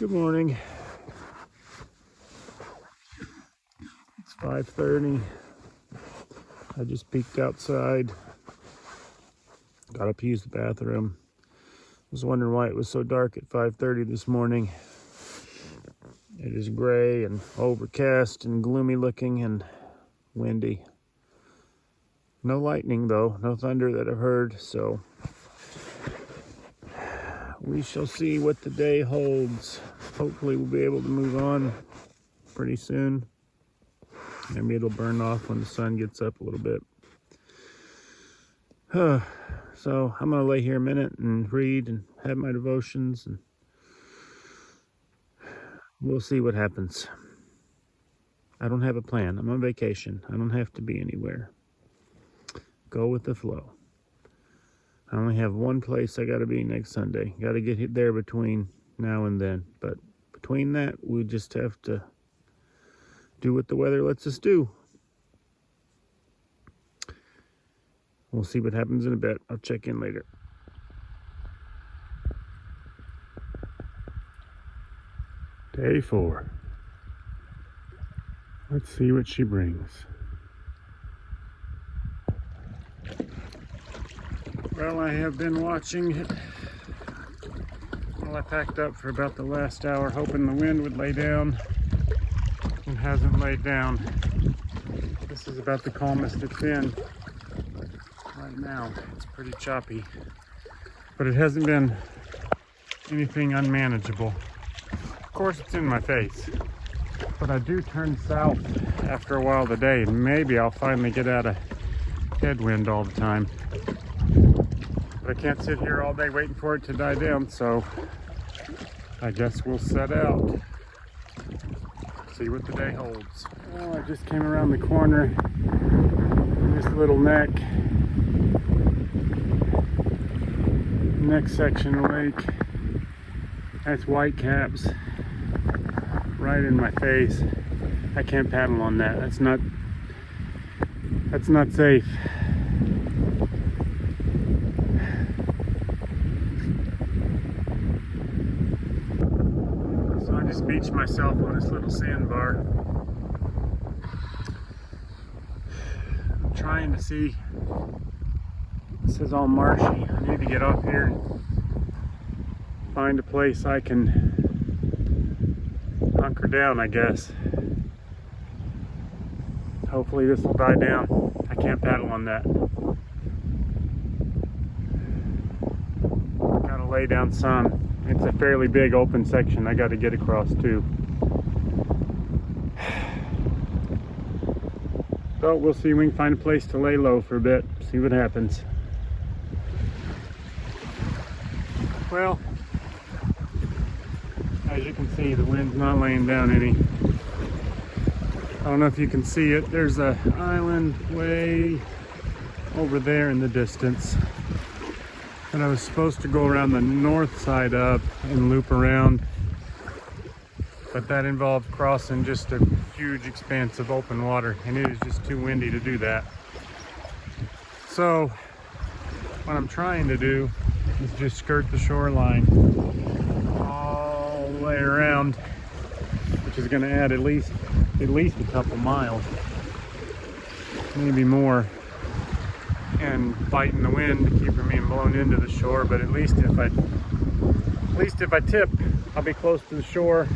Good morning. It's 5:30. I just peeked outside. Got up to use the bathroom. Was wondering why it was so dark at 5:30 this morning. It is gray and overcast and gloomy looking and windy. No lightning though, no thunder that I've heard, so we shall see what the day holds. Hopefully we'll be able to move on pretty soon. Maybe it'll burn off when the sun gets up a little bit. So I'm gonna lay here a minute and read and have my devotions, and we'll see what happens. I don't have a plan. I'm on vacation. I don't have to be anywhere. Go with the flow. I only have one place I gotta be next Sunday. Gotta get there between now and then. But between that, we just have to do what the weather lets us do. We'll see what happens in a bit. I'll check in later. Day 4. Let's see what she brings. Well, I have been watching it. Well, I packed up for about the last hour, hoping the wind would lay down. It hasn't laid down. This is about the calmest it's been right now. It's pretty choppy, but it hasn't been anything unmanageable. Of course, it's in my face, but I do turn south after a while of the day, and maybe I'll finally get out of headwind all the time. But I can't sit here all day waiting for it to die down, so I guess we'll set out. See what the day holds. Well, I just came around the corner in this little neck section of lake. That's whitecaps right in my face. I can't paddle on that. That's not safe. So I just beached myself on this little sandbar. I'm trying to see. This is all marshy. I need to get off here and find a place I can hunker down, I guess. Hopefully this will die down. I can't paddle on that. Gotta lay down some. It's a fairly big open section I gotta get across too. So we'll see if we can find a place to lay low for a bit, see what happens. Well, as you can see, the wind's not laying down any. I don't know if you can see it. There's an island way over there in the distance that I was supposed to go around the north side up and loop around, but that involved crossing just a huge expanse of open water, and it is just too windy to do that. So what I'm trying to do is just skirt the shoreline all the way around, which is going to add at least a couple miles, maybe more, and fighting the wind to keep from being blown into the shore. But at least if I tip, I'll be close to the shore.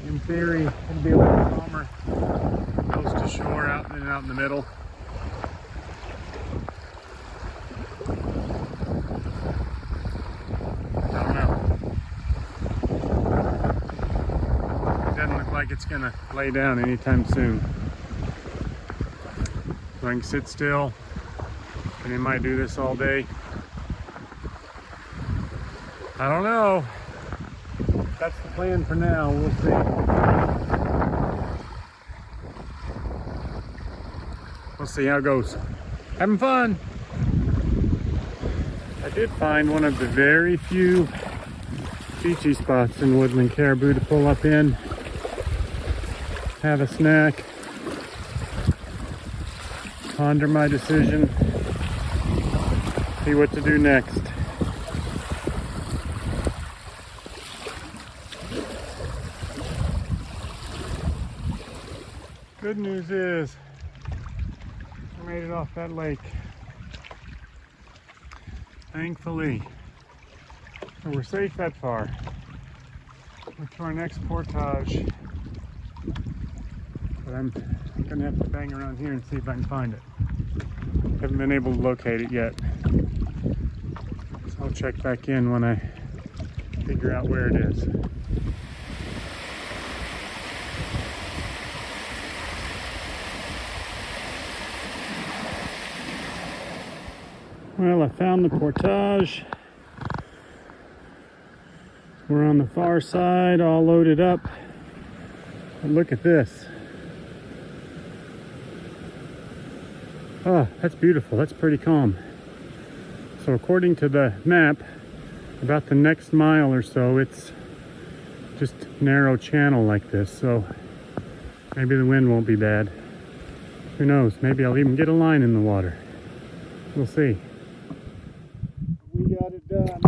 In theory, it'll be a little calmer, close to shore, out in the middle. It's gonna lay down anytime soon. So I can sit still, and it might do this all day. I don't know. That's the plan for now. We'll see. We'll see how it goes. Having fun. I did find one of the very few beachy spots in Woodland Caribou to pull up in, have a snack, ponder my decision, see what to do next. Good news is I made it off that lake. Thankfully. So we're safe that far. We're to our next portage. But I'm gonna have to bang around here and see if I can find it. Haven't been able to locate it yet. So I'll check back in when I figure out where it is. Well, I found the portage. We're on the far side, all loaded up. But look at this. Oh, that's beautiful. That's pretty calm. So according to the map, about the next mile or so, it's just narrow channel like this. So maybe the wind won't be bad. Who knows? Maybe I'll even get a line in the water. We'll see. We got it done.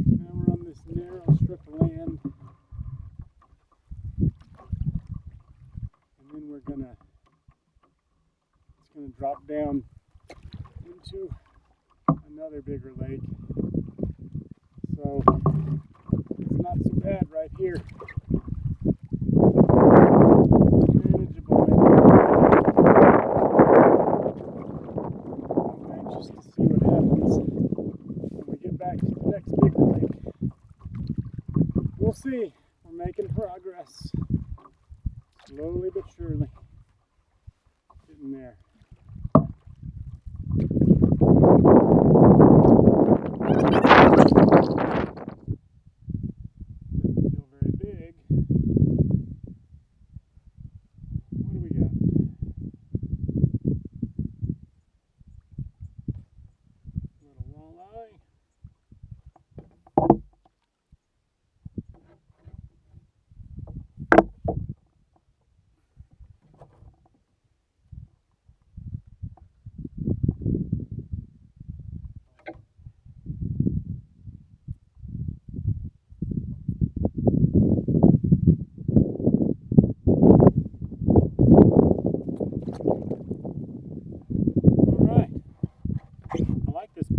Now we're on this narrow strip of land. And then it's gonna drop down into another bigger lake. So it's not so bad right here. Manageable. I'm anxious to see what happens when we get back to the next bigger lake. We'll see. We're making progress. Slowly but surely. Getting there.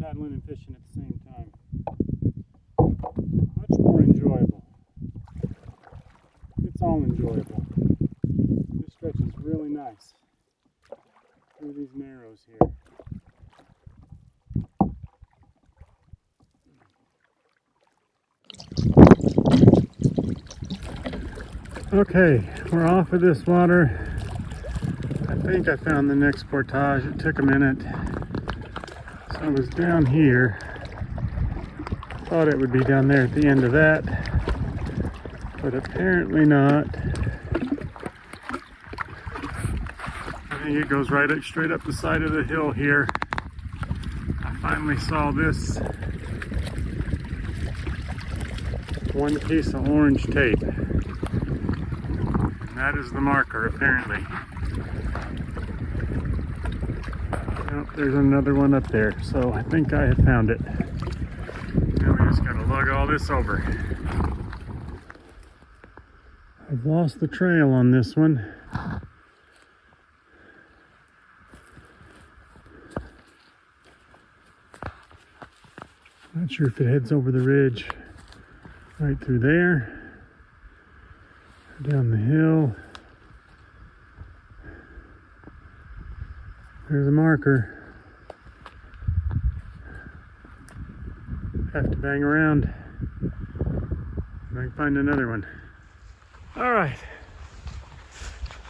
Paddling and fishing at the same time. Much more enjoyable. It's all enjoyable. This stretch is really nice through these narrows here. Okay, we're off of this water. I think I found the next portage. It took a minute. I was down here. Thought it would be down there at the end of that, but apparently not. I think it goes right up, straight up the side of the hill here. I finally saw this one piece of orange tape, and that is the marker apparently. There's another one up there, so I think I have found it. Now we just gotta lug all this over. I've lost the trail on this one. Not sure if it heads over the ridge right through there, down the hill. There's a marker. Have to bang around if I can find another one. All right,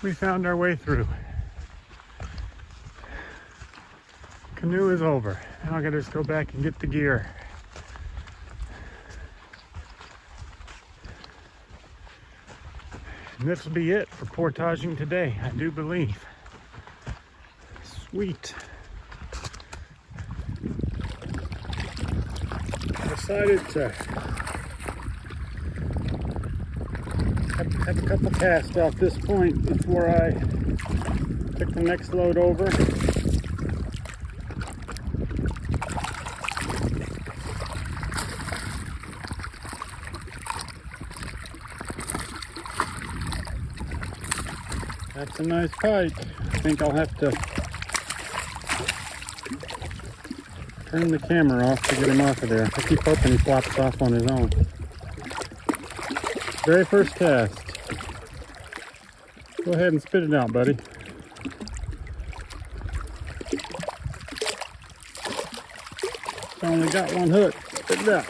we found our way through. Canoe is over. Now I gotta just go back and get the gear. And this will be it for portaging today, I do believe. Sweet. Decided to have a couple casts off this point before I took the next load over. That's a nice pike. I think I'll have to turn the camera off to get him off of there. I keep hoping he flops off on his own. Very first cast. Go ahead and spit it out, buddy. It's only got one hook. Spit it out.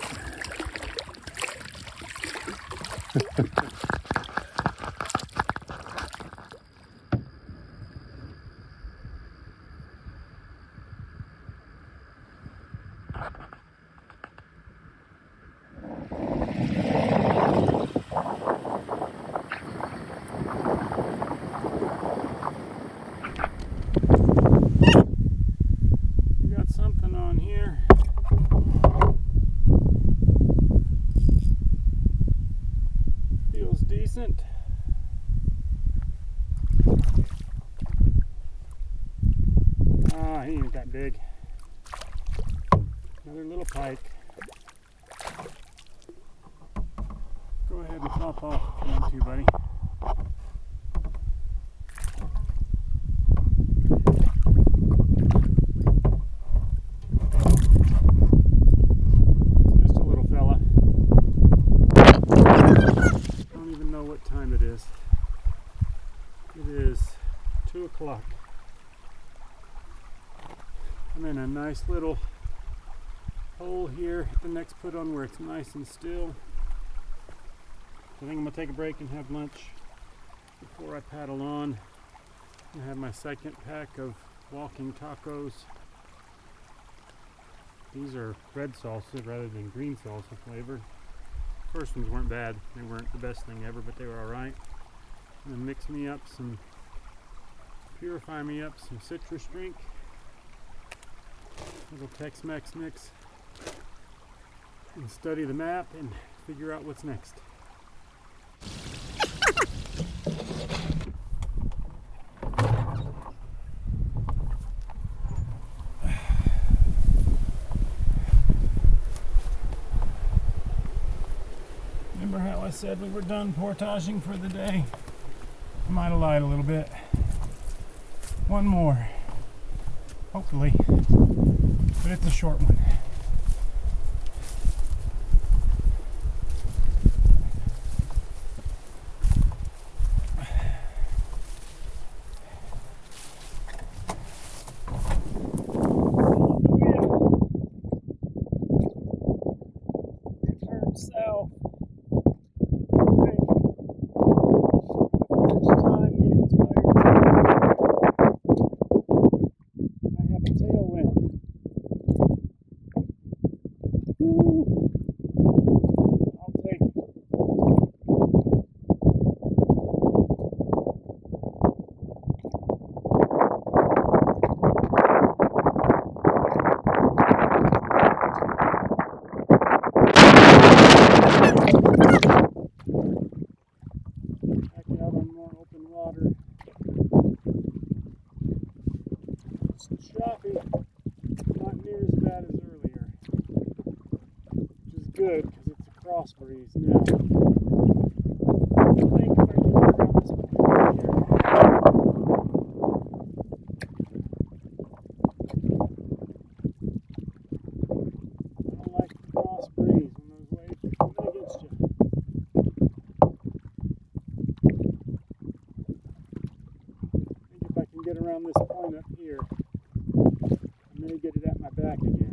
Decent. Ah, he ain't that big. Another little pike. Go ahead and flop off if you want to, buddy. Just a little fella. What time it is. It is 2 o'clock. I'm in a nice little hole here at the next put on where it's nice and still. I think I'm gonna take a break and have lunch before I paddle on. I have my second pack of walking tacos. These are red salsa rather than green salsa flavor. First ones weren't bad. They weren't the best thing ever, but they were alright. And then purify me up some citrus drink. Little Tex-Mex mix. And study the map and figure out what's next. Remember how I said we were done portaging for the day? I might have lied a little bit. One more, hopefully, but it's a short one. Return south. Not near as bad as earlier, which is good because it's a cross breeze now. I think if I can get around this point here. I don't like the cross breeze when those waves are coming against you. I think if I can get around this point up here, I'm going to get it at my back again.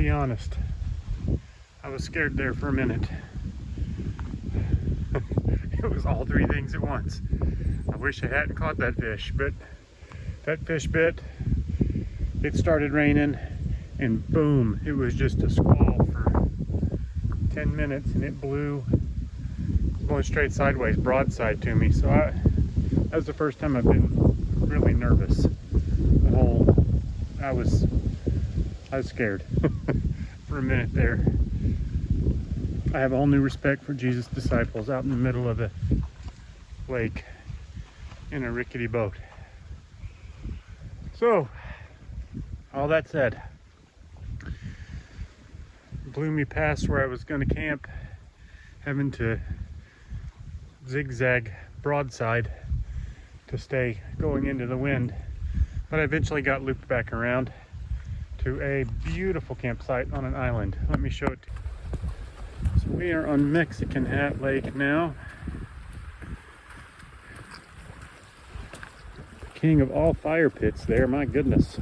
be honest, I was scared there for a minute. It was all three things at once. I wish I hadn't caught that fish, but that fish bit, it started raining, and boom, it was just a squall for 10 minutes, and it blew, going straight sideways, broadside to me. So that was the first time I've been really nervous. I was scared for a minute there. I have all new respect for Jesus' disciples out in the middle of the lake in a rickety boat. So, all that said, blew me past where I was going to camp, having to zigzag broadside to stay going into the wind. But I eventually got looped back around to a beautiful campsite on an island. Let me show it to you. So we are on Mexican Hat Lake now. King of all fire pits there, my goodness.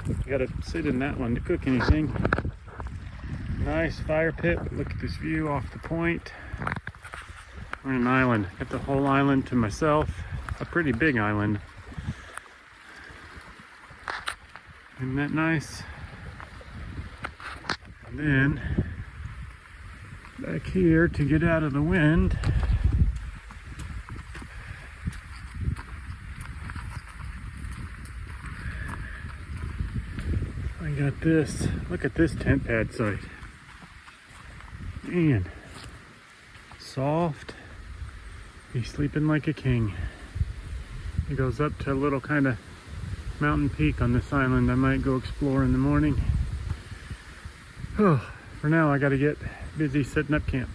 You gotta sit in that one to cook anything. Nice fire pit, but look at this view off the point. We're on an island. Got the whole island to myself. A pretty big island. Isn't that nice? And then back here to get out of the wind, I got this. Look at this tent pad site. Man, soft. He's sleeping like a king. It goes up to a little kind of mountain peak on this island. I might go explore in the morning. Oh, for now I got to get busy setting up camp.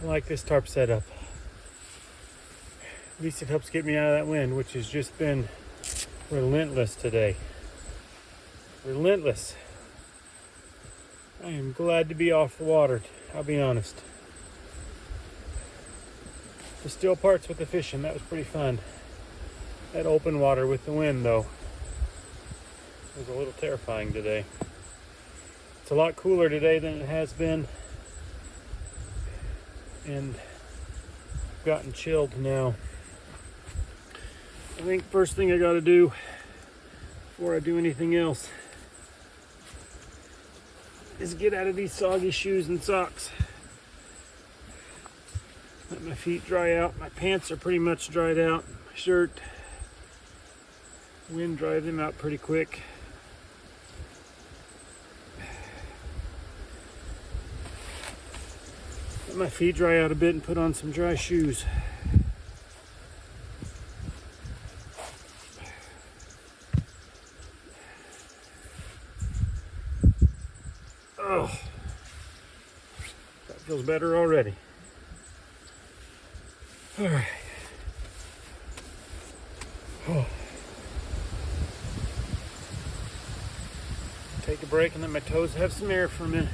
I like this tarp setup. At least it helps get me out of that wind, which has just been relentless today. Relentless. I am glad to be off the water, I'll be honest. The still parts with the fishing, that was pretty fun. That open water with the wind, though, was a little terrifying today. It's a lot cooler today than it has been. And gotten chilled now. I think first thing I got to do before I do anything else is get out of these soggy shoes and socks. Let my feet dry out. My pants are pretty much dried out. My shirt, wind dried them out pretty quick. Let my feet dry out a bit and put on some dry shoes. Oh, that feels better already. All right. Oh. Take a break and let my toes have some air for a minute.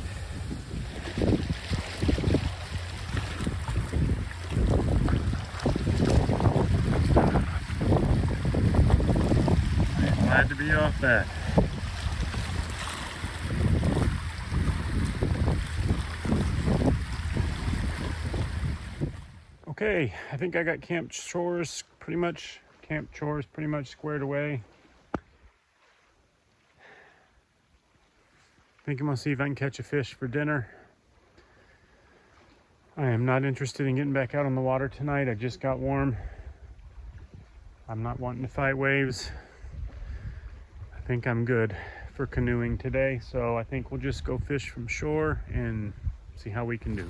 Glad to be off that. Okay, I think I got camp chores pretty much squared away. I think I'm gonna see if I can catch a fish for dinner. I am not interested in getting back out on the water tonight. I just got warm. I'm not wanting to fight waves. I think I'm good for canoeing today, so I think we'll just go fish from shore and see how we can do.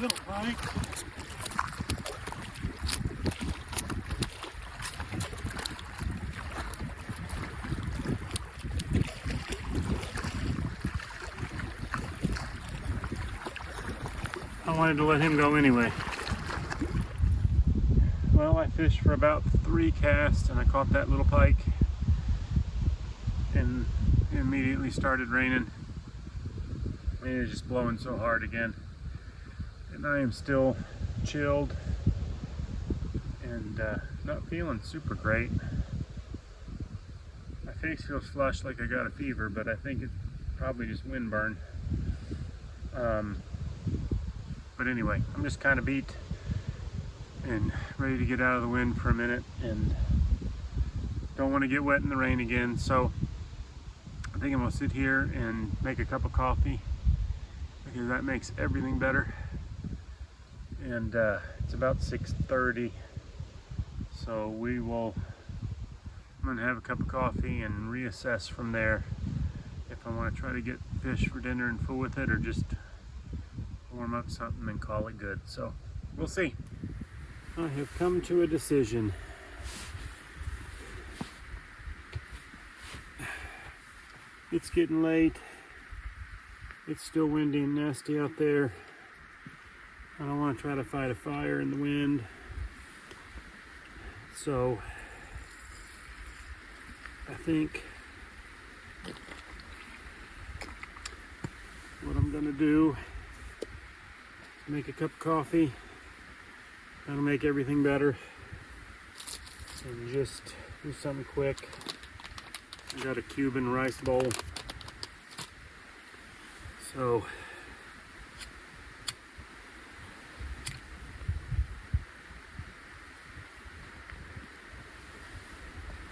Little pike. I wanted to let him go anyway. Well, I fished for about 3 casts and I caught that little pike, and it immediately started raining. It is just blowing so hard again, and I am still chilled and not feeling super great. My face feels flushed like I got a fever, but I think it's probably just windburn. But anyway, I'm just kind of beat and ready to get out of the wind for a minute, and don't want to get wet in the rain again. So I think I'm gonna sit here and make a cup of coffee, because that makes everything better. And it's about 6:30, so I'm gonna have a cup of coffee and reassess from there if I want to try to get fish for dinner and fool with it, or just warm up something and call it good. So we'll see. I have come to a decision. It's getting late. It's still windy and nasty out there. I don't want to try to fight a fire in the wind. So I think what I'm gonna do, make a cup of coffee. That'll make everything better. And just do something quick. I got a Cuban rice bowl. So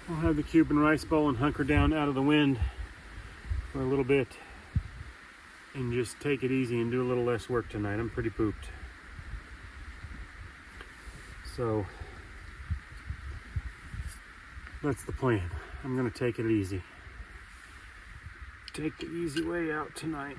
I'll have the Cuban rice bowl and hunker down out of the wind for a little bit and just take it easy and do a little less work tonight. I'm pretty pooped. So that's the plan. I'm gonna take it easy. Take the easy way out tonight.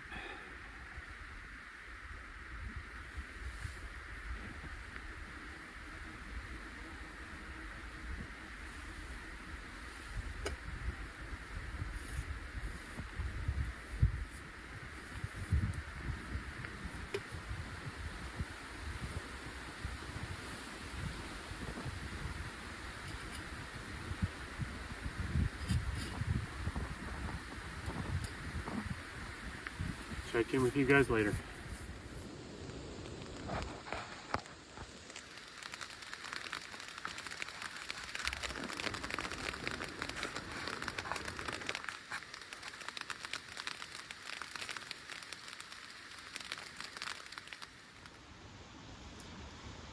Check in with you guys later.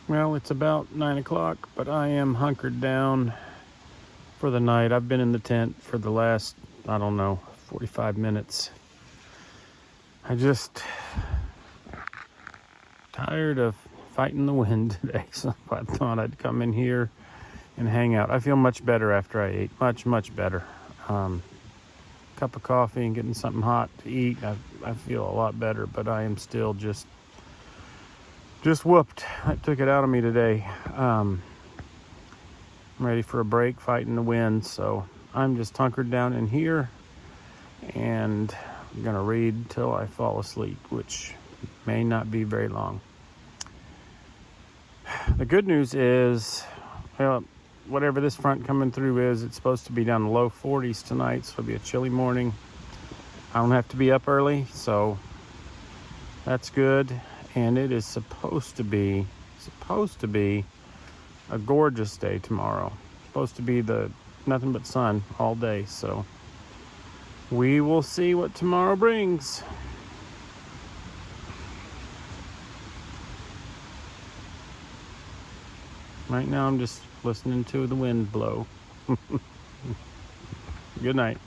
Well, it's about 9 o'clock, but I am hunkered down for the night. I've been in the tent for the last, I don't know, 45 minutes. I just tired of fighting the wind today, so I thought I'd come in here and hang out. I feel much better after I ate, much better. Cup of coffee and getting something hot to eat, I feel a lot better, but I am still just whooped. It took it out of me today. I'm ready for a break fighting the wind, so I'm just hunkered down in here, and I'm gonna read till I fall asleep, which may not be very long. The good news is, well, whatever this front coming through is, it's supposed to be down in the low 40s tonight, so it'll be a chilly morning. I don't have to be up early, so that's good. And it is supposed to be a gorgeous day tomorrow. Supposed to be nothing but sun all day, so we will see what tomorrow brings. Right now I'm just listening to the wind blow. Good night.